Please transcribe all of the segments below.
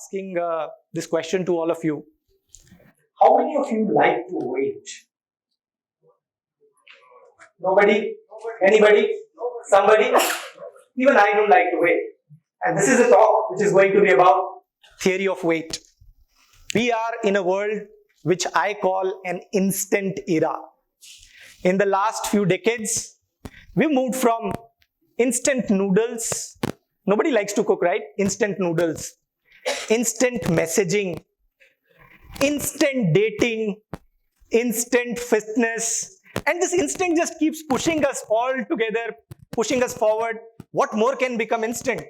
asking this question to all of you. How many of you like to wait? Nobody? Anybody? Somebody? Even I don't like to wait. And this is a talk which is going to be about theory of wait. We are in a world which I call an instant era. In the last few decades, we moved from instant noodles. Nobody likes to cook, right? Instant noodles. Instant messaging. Instant dating. Instant fitness. And this instant just keeps pushing us all together, pushing us forward. What more can become instant?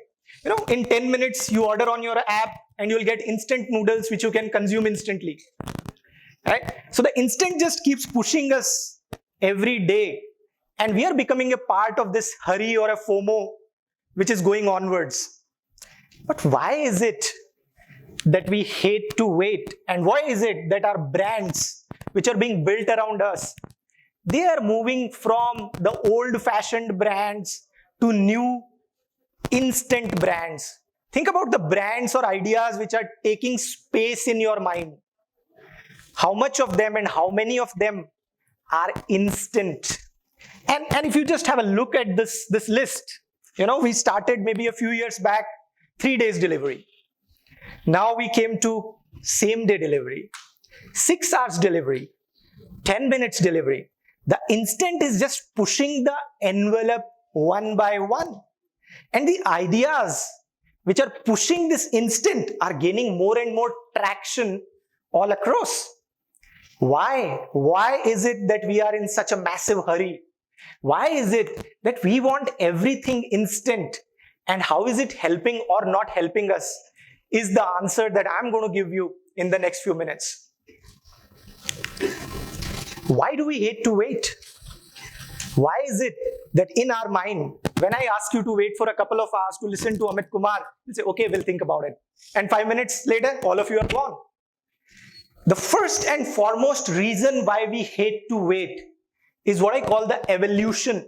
You know, in 10 minutes, you order on your app and you'll get instant noodles which you can consume instantly. Right? So the instant just keeps pushing us every day. And we are becoming a part of this hurry or a FOMO which is going onwards. But why is it that we hate to wait? And why is it that our brands which are being built around us, they are moving from the old-fashioned brands to new instant brands? Think about the brands or ideas which are taking space in your mind. How much of them and how many of them are instant? And if you just have a look at this list, you know, we started maybe a few years back, 3 days delivery. Now we came to same day delivery, 6 hours delivery, 10 minutes delivery. The instant is just pushing the envelope one by one. And the ideas which are pushing this instant are gaining more and more traction all across. Why? Why is it that we are in such a massive hurry? Why is it that we want everything instant? And how is it helping or not helping us? Is the answer that I'm going to give you in the next few minutes. Why do we hate to wait? Why is it that in our mind, when I ask you to wait for a couple of hours to listen to Amit Kumar, you say, okay, we'll think about it. And 5 minutes later, all of you are gone. The first and foremost reason why we hate to wait is what I call the evolution.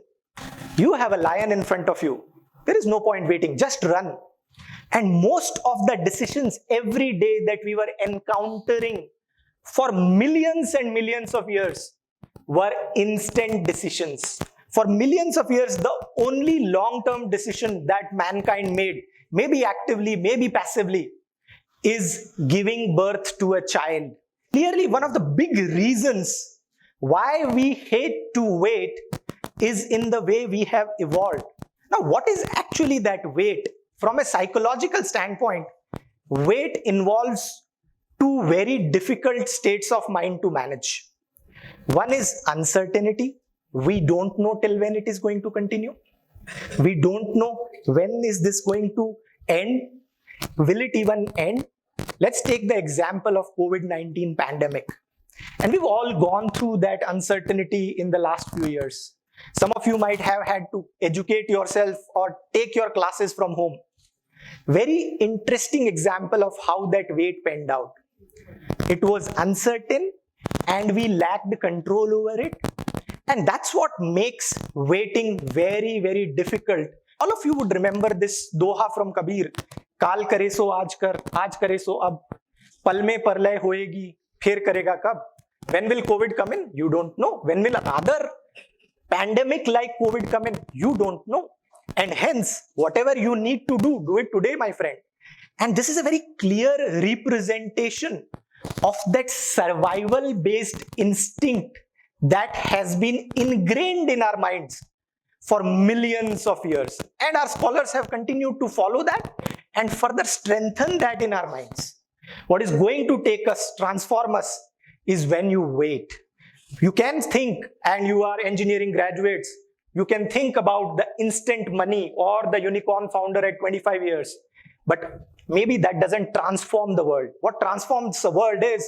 You have a lion in front of you. There is no point waiting, just run. And most of the decisions every day that we were encountering for millions and millions of years were instant decisions. For millions of years, the only long-term decision that mankind made, maybe actively, maybe passively, is giving birth to a child. Clearly, one of the big reasons why we hate to wait is in the way we have evolved. Now, what is actually that wait? From a psychological standpoint, wait involves two very difficult states of mind to manage. One is uncertainty. We don't know till when it is going to continue. We don't know when is this going to end. Will it even end? Let's take the example of COVID-19 pandemic. And we've all gone through that uncertainty in the last few years. Some of you might have had to educate yourself or take your classes from home. Very interesting example of how that wait panned out. It was uncertain and we lacked control over it. And that's what makes waiting very, very difficult. All of you would remember this doha from Kabir. Kaal kare so aaj kare so ab. Pal mein parlay hoegi, phir karega kab. When will COVID come in? You don't know. When will another pandemic like COVID come in? You don't know. And hence, whatever you need to do it today, my friend. And this is a very clear representation of that survival-based instinct that has been ingrained in our minds for millions of years. And our scholars have continued to follow that and further strengthen that in our minds. What is going to take us, transform us, is when you wait. You can think, and you are engineering graduates, you can think about the instant money or the unicorn founder at 25 years. But maybe that doesn't transform the world. What transforms the world is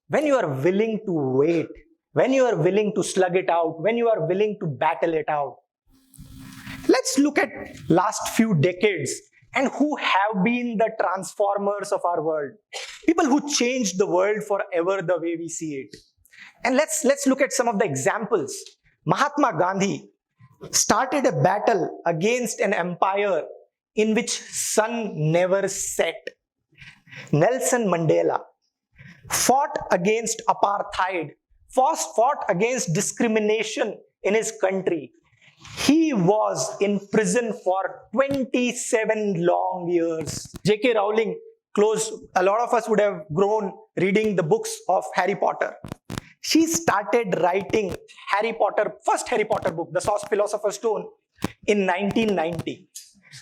when you are willing to wait, when you are willing to slug it out, when you are willing to battle it out. Let's look at last few decades and who have been the transformers of our world. People who changed the world forever the way we see it. And let's look at some of the examples. Mahatma Gandhi started a battle against an empire in which sun never set. Nelson Mandela fought against apartheid, fought against discrimination in his country. He was in prison for 27 long years. J.K. Rowling a lot of us would have grown reading the books of Harry Potter. She started writing first Harry Potter book, The Philosopher's Stone, in 1990.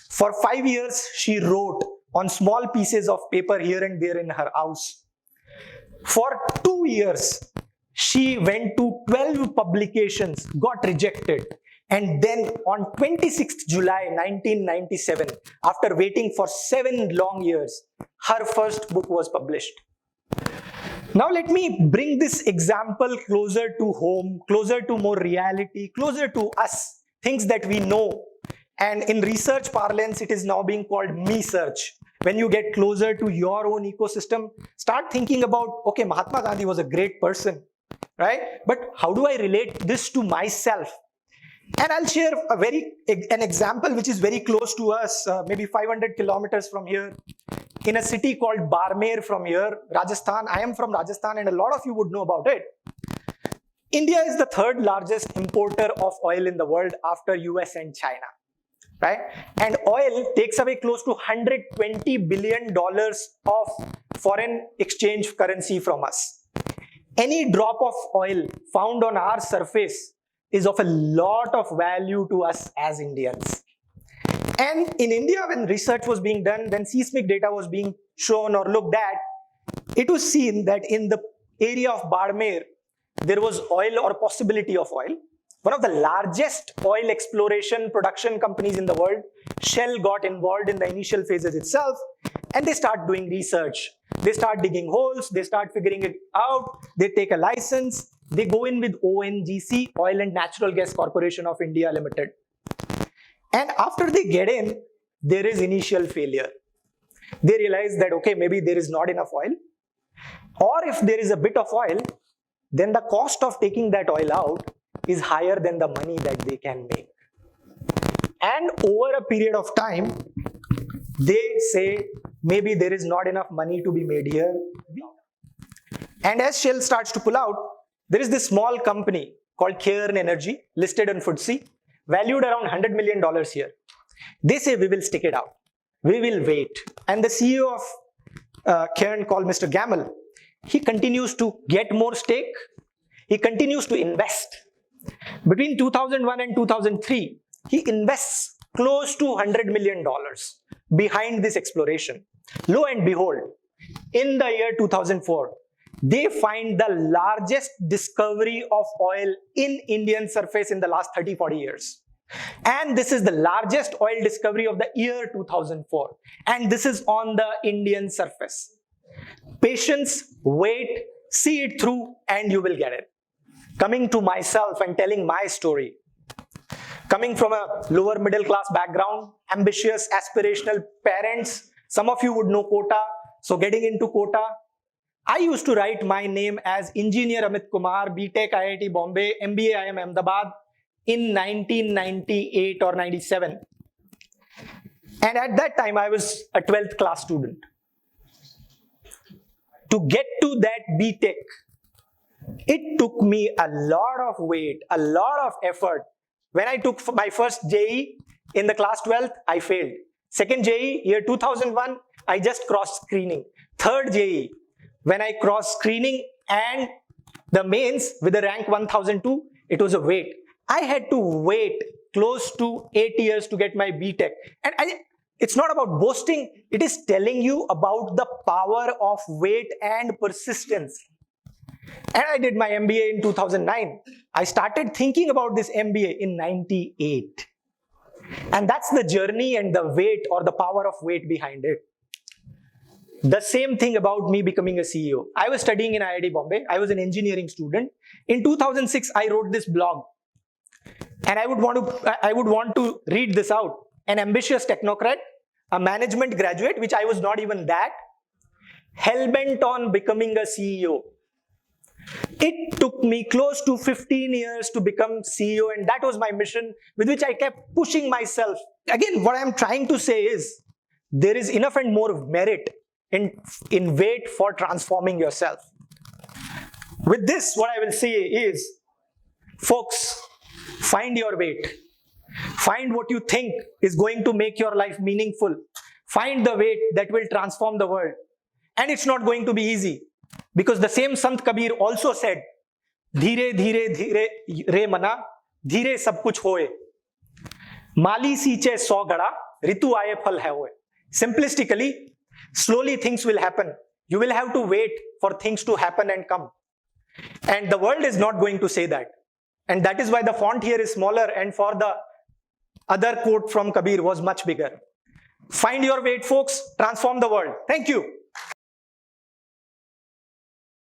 For 5 years, she wrote on small pieces of paper here and there in her house. For 2 years, she went to 12 publications, got rejected. And then on 26th July 1997, after waiting for 7 long years, her first book was published. Now let me bring this example closer to home, closer to more reality, closer to us, things that we know. And in research parlance, it is now being called me-search. When you get closer to your own ecosystem, start thinking about, okay, Mahatma Gandhi was a great person, right? But how do I relate this to myself? And I'll share an example which is very close to us, maybe 500 kilometers from here, in a city called Barmer from here, Rajasthan. I am from Rajasthan and a lot of you would know about it. India is the third largest importer of oil in the world after US and China, right? And oil takes away close to $120 billion of foreign exchange currency from us. Any drop of oil found on our surface is of a lot of value to us as Indians. And in India, when research was being done, when seismic data was being shown or looked at, it was seen that in the area of Barmer, there was oil or possibility of oil. One of the largest oil exploration production companies in the world, Shell, got involved in the initial phases itself, and they start doing research. They start digging holes, they start figuring it out, they take a license, they go in with ONGC, Oil and Natural Gas Corporation of India Limited. And after they get in, there is initial failure. They realize that, okay, maybe there is not enough oil. Or if there is a bit of oil, then the cost of taking that oil out is higher than the money that they can make. And over a period of time, they say, maybe there is not enough money to be made here. And as Shell starts to pull out, there is this small company called Cairn Energy, listed on FTSE, valued around $100 million here. They say, we will stick it out. We will wait. And the CEO of Cairn, called Mr. Gamble, he continues to get more stake. He continues to invest. Between 2001 and 2003, he invests close to $100 million behind this exploration. Lo and behold, in the year 2004, they find the largest discovery of oil in Indian surface in the last 30-40 years. And this is the largest oil discovery of the year 2004. And this is on the Indian surface. Patience, wait, see it through, and you will get it. Coming to myself and telling my story. Coming from a lower middle class background, ambitious, aspirational parents, some of you would know quota. So getting into quota, I used to write my name as Engineer Amit Kumar, BTech IIT Bombay, MBA IIM Ahmedabad in 1998 or 97. And at that time, I was a 12th class student. To get to that BTech, it took me a lot of weight, a lot of effort. When I took my first JE in the class 12th, I failed. Second JE, year 2001, I just crossed screening. Third JE, when I crossed screening and the mains with the rank 1002, it was a wait. I had to wait close to 8 years to get my BTech. And it's not about boasting, it is telling you about the power of wait and persistence. And I did my MBA in 2009. I started thinking about this MBA in 98. And that's the journey and the weight or the power of weight behind it. The same thing about me becoming a CEO. I was studying in IIT Bombay. I was an engineering student. In 2006, I wrote this blog. And I would want to read this out. An ambitious technocrat, a management graduate, which I was not even that, hell-bent on becoming a CEO. It took me close to 15 years to become CEO, and that was my mission with which I kept pushing myself. Again, what I'm trying to say is, there is enough and more merit in wait for transforming yourself. With this, what I will say is, folks, find your weight. Find what you think is going to make your life meaningful. Find the weight that will transform the world. And it's not going to be easy, because the same Sant Kabir also said, "Dheere dheere dheere re mana, dheere sab kuch hoye. Mali siiche 100 gada, ritu aaye phal hai hoye." Simplistically, slowly things will happen. You will have to wait for things to happen and come. And the world is not going to say that. And that is why the font here is smaller, and for the other quote from Kabir was much bigger. Find your weight, folks. Transform the world. Thank you.